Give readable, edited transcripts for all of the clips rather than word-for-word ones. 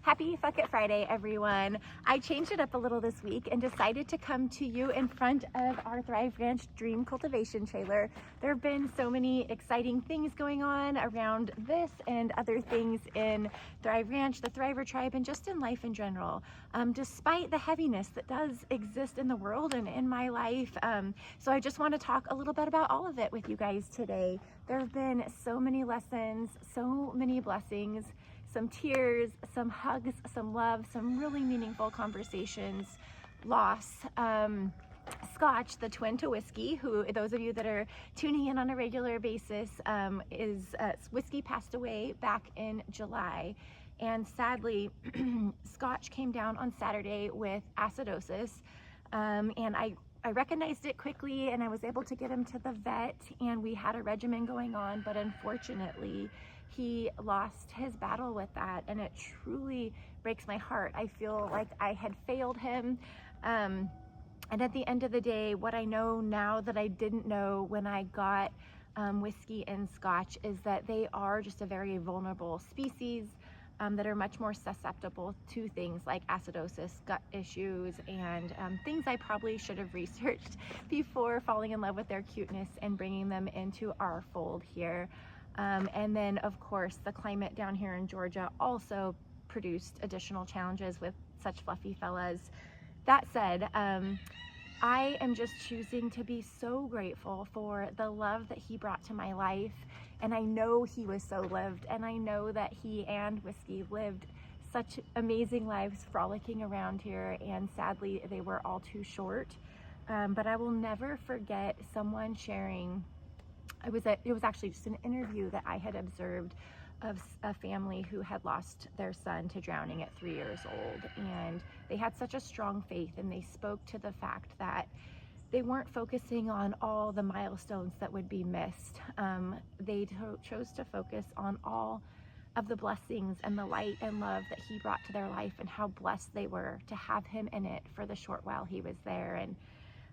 Happy Fuck It Friday, everyone. I changed it up a little this week and decided to come to you in front of our Thrive Ranch Dream Cultivation trailer. There have been so many exciting things going on around this and other things in Thrive Ranch, the Thriver Tribe, and just in life in general, despite the heaviness that does exist in the world and in my life. So I just want to talk a little bit about all of it with you guys today. There have been so many lessons, so many blessings, some tears, some hugs, some love, some really meaningful conversations, loss. Scotch, the twin to Whiskey, who those of you that are tuning in on a regular basis, Whiskey passed away back in July. And sadly, Scotch came down on Saturday with acidosis. And I recognized it quickly and I was able to get him to the vet and we had a regimen going on, but unfortunately, he lost his battle with that, and it truly breaks my heart. I feel like I had failed him. And at the end of the day, what I know now that I didn't know when I got Whiskey and Scotch is that they are just a very vulnerable species that are much more susceptible to things like acidosis, gut issues, and things I probably should have researched before falling in love with their cuteness and bringing them into our fold here. And then, of course, the climate down here in Georgia also produced additional challenges with such fluffy fellas. That said, I am just choosing to be so grateful for the love that he brought to my life. And I know he was so lived, and I know that he and Whiskey lived such amazing lives frolicking around here, and sadly, they were all too short. But I will never forget someone sharing. It was actually just an interview that I had observed of a family who had lost their son to drowning at 3 years old. And they had such a strong faith, and they spoke to the fact that they weren't focusing on all the milestones that would be missed. They chose to focus on all of the blessings and the light and love that he brought to their life and how blessed they were to have him in it for the short while he was there. And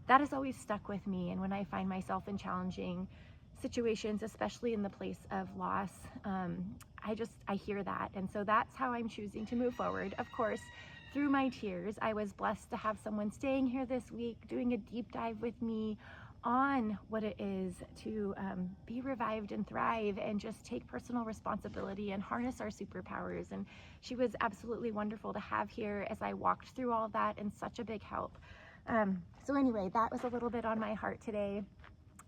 that has always stuck with me. And when I find myself in challenging situations, especially in the place of loss, I hear that. And so that's how I'm choosing to move forward. Of course, through my tears, I was blessed to have someone staying here this week, doing a deep dive with me on what it is to be revived and thrive and just take personal responsibility and harness our superpowers. And she was absolutely wonderful to have here as I walked through all of that, and such a big help. So anyway, that was a little bit on my heart today.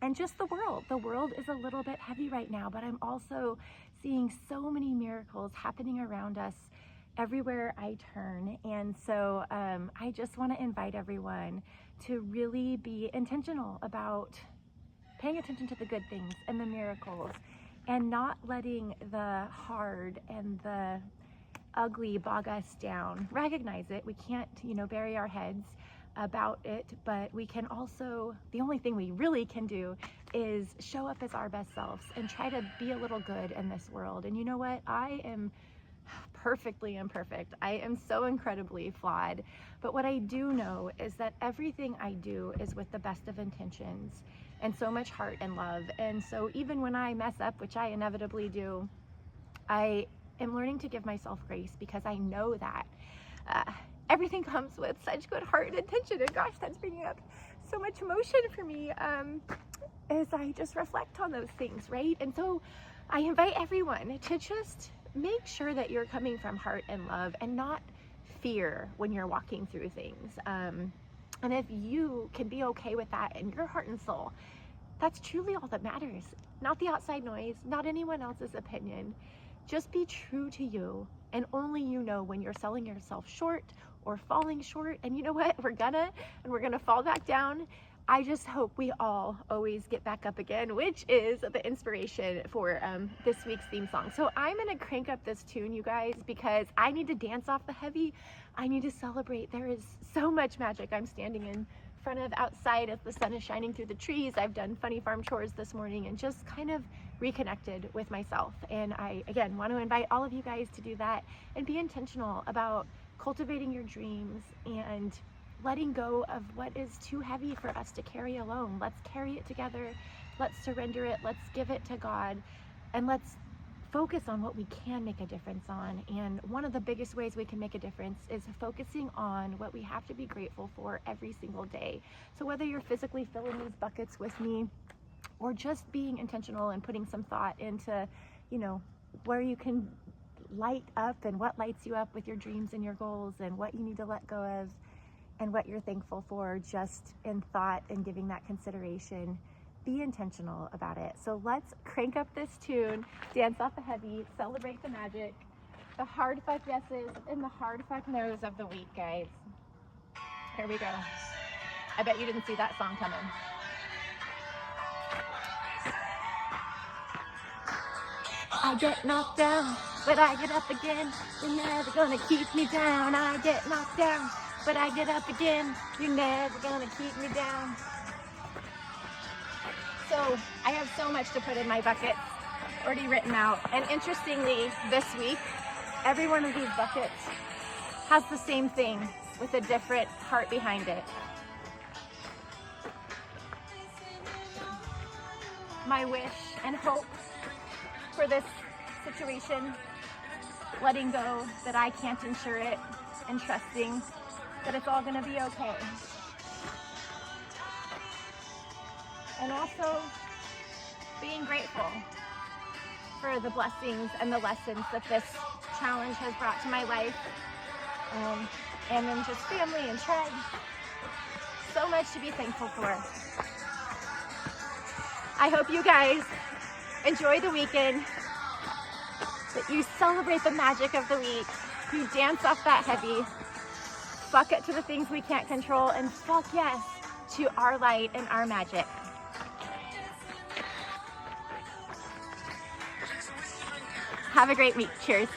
And just the world is a little bit heavy right now, but I'm also seeing so many miracles happening around us everywhere I turn. And so I just want to invite everyone to really be intentional about paying attention to the good things and the miracles, and not letting the hard and the ugly bog us down. Recognize it. We can't, bury our heads about it, but we can also, the only thing we really can do is show up as our best selves and try to be a little good in this world. And you know what? I am perfectly imperfect. I am so incredibly flawed. But what I do know is that everything I do is with the best of intentions and so much heart and love. And so even when I mess up, which I inevitably do, I am learning to give myself grace, because I know that everything comes with such good heart and intention. And gosh, that's bringing up so much emotion for me as I just reflect on those things, right? And so I invite everyone to just make sure that you're coming from heart and love and not fear when you're walking through things. And if you can be okay with that in your heart and soul, that's truly all that matters. Not the outside noise, not anyone else's opinion. Just be true to you, and only you know when you're selling yourself short or falling short. And you know what? We're gonna fall back down. I just hope we all always get back up again, which is the inspiration for this week's theme song. So I'm gonna crank up this tune, you guys, because I need to dance off the heavy. I need to celebrate. There is so much magic. I'm standing in front of outside as the sun is shining through the trees. I've done funny farm chores this morning and just kind of reconnected with myself. And I, again, want to invite all of you guys to do that and be intentional about cultivating your dreams and letting go of what is too heavy for us to carry alone. Let's carry it together. Let's surrender it. Let's give it to God. And let's focus on what we can make a difference on. And one of the biggest ways we can make a difference is focusing on what we have to be grateful for every single day. So whether you're physically filling these buckets with me, or just being intentional and putting some thought into, you know, where you can light up and what lights you up with your dreams and your goals, and what you need to let go of and what you're thankful for, just in thought and giving that consideration. Be intentional about it. So let's crank up this tune, dance off the heavy, celebrate the magic, the hard fuck yeses and the hard fuck no's of the week, guys. Here we go. I bet you didn't see that song coming. I get knocked down, but I get up again. You're never gonna keep me down. I get knocked down, but I get up again. You're never gonna keep me down. So I have so much to put in my bucket already written out. And interestingly, this week, every one of these buckets has the same thing with a different heart behind it. My wish and hope for this situation, letting go that I can't ensure it, and trusting that it's all gonna be okay. And also being grateful for the blessings and the lessons that this challenge has brought to my life, and then just family and Treg. So much to be thankful for. I hope you guys enjoy the weekend, that you celebrate the magic of the week, you dance off that heavy, fuck it to the things we can't control, and fuck yes to our light and our magic. Have a great week. Cheers.